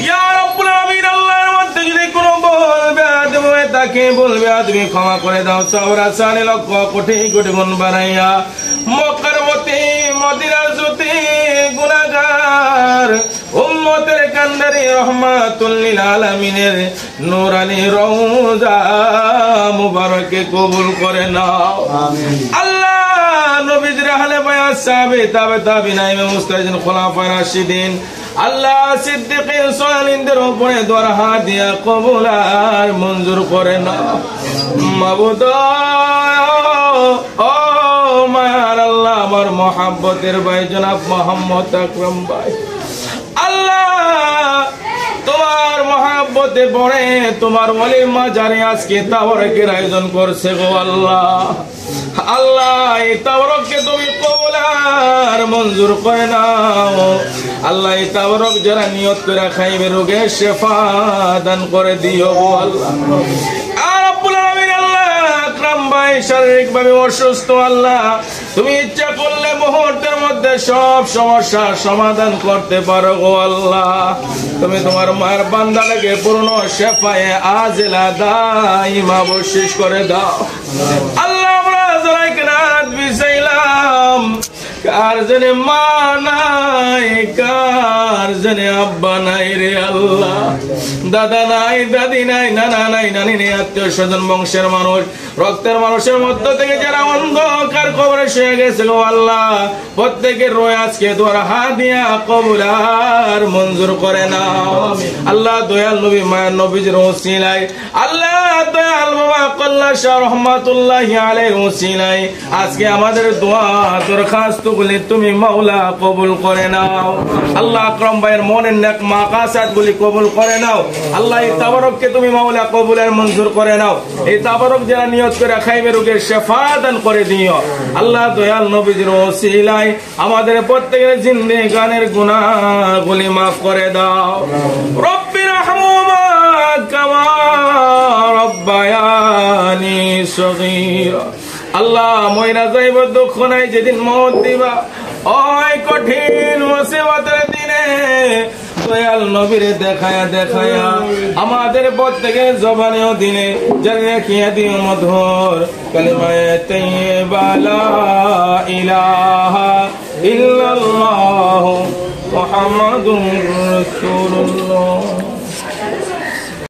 ইয়া রাব্বুল আলামিন আল্লাহর মধ্যে যদি কোনো বলবে আদমে তাকে বলবে তুমি ক্ষমা করে দাও 84 লক্ষ কোটি কোটি গুণ বাড়াইয়া মক্কার মতি মদিনার জ্যোতি গুনাহগার উম্মতের কান্দারি রহমাতুল লিল আলামিনের নূরানি রওজা মুবারকে কবুল করে নাও আমিন। আল্লাহ নবীর আহলে বায়াত সাহাবে তাবিঈন মুস্তাহিদিন খুলাফায়ে রাশিদিন আল্লাহ সিদ্দিকিন সালিহিনদের উপরে দোয়ার হাত দিয়া কবুল আর মঞ্জুর করে নাও মাবুদ ও মায়ার আল্লাহ আমার মহব্বতের ভাই জনাব মোহাম্মদ আকরাম ভাই আল্লাহ তোমার মহব্বতে পড়ে তোমার ওলির মাজারে আজকে তাওরাকের আয়োজন করছে গো আল্লাহ আল্লাহ এই তাওরাককে তুমি কবুল আর মঞ্জুর করে নাও আল্লাহ এই তাওরাক যারা নিয়ত করে খাইবে রোগে শিফা দান করে দিও গো আল্লাহ আর রব্বুল আলামিন আল্লাহ আকরাম ভাই শারীরিকভাবে অসুস্থ আল্লাহ তুমি ইচ্ছা করলে মুহূর্তের মধ্যে সব সমস্যার সমাধান করতে পারো গো আল্লাহ তুমি তোমার মায়ের বান্দাটাকে পূর্ণ শিফায়ে আজিলা দাইমা বশিশ করে দাও আল্লাহ আমরা যারা কেনাত বিছাইলাম কার জনে মা নাই কার জনে আব্বা নাই রে আল্লাহ দাদা নাই দাদি নাই নানা নাই নানি নেই আত্মীয় স্বজন বংশের মানুষ রক্তের মানুষের মধ্য থেকে যারা অন্ধকার কবরে শুয়ে গেছে গো আল্লাহ প্রত্যেকের রোয় আজকে দোয়ার হাত দিয়া কবুল আর মঞ্জুর করে নাও আল্লাহ দয়াল নবী মায়ের নবীর ওসিলায় আল্লাহ দয়াল বাবা কল্লা শাহ রহমাতুল্লাহি আলাইহির ওসিলায় আজকে আমাদের দোয়া দরখাস্ত গুলি তুমি মাওলা কবুল করে নাও আল্লাহ আকরাম ভাইয়ের মনের নেক মাকাসাত গুলি কবুল করে নাও আল্লাহ এই তাবারককে তুমি মাওলা কবুল আর মঞ্জুর করে নাও এই তাবারক যারা নিয়ত করে খাইবে রোগের শিফা দান করে দিও আল্লাহ দয়াল নবীর ওসিলায় আমাদের প্রত্যেকের জিন্দেগানের গুনাহগুলি maaf করে দাও রব্বির রহমুমা কামা রব্বায়ানি সগীরা আল্লাহ ময়রা যাইব দুঃখ নাই যেদিন মওত দিবা ওই কঠিন মুসিবতের দিনে দয়াল নবীরে দেখায়া দেখায়া আমাদের প্রত্যেকের জবানেও দিনে জানিয়ে খিয়া দিও মধুর কালিমায়ে তাইয়্যিবা লা ইলাহা ইল্লাল্লাহু মুহাম্মাদুর রাসূলুল্লাহ।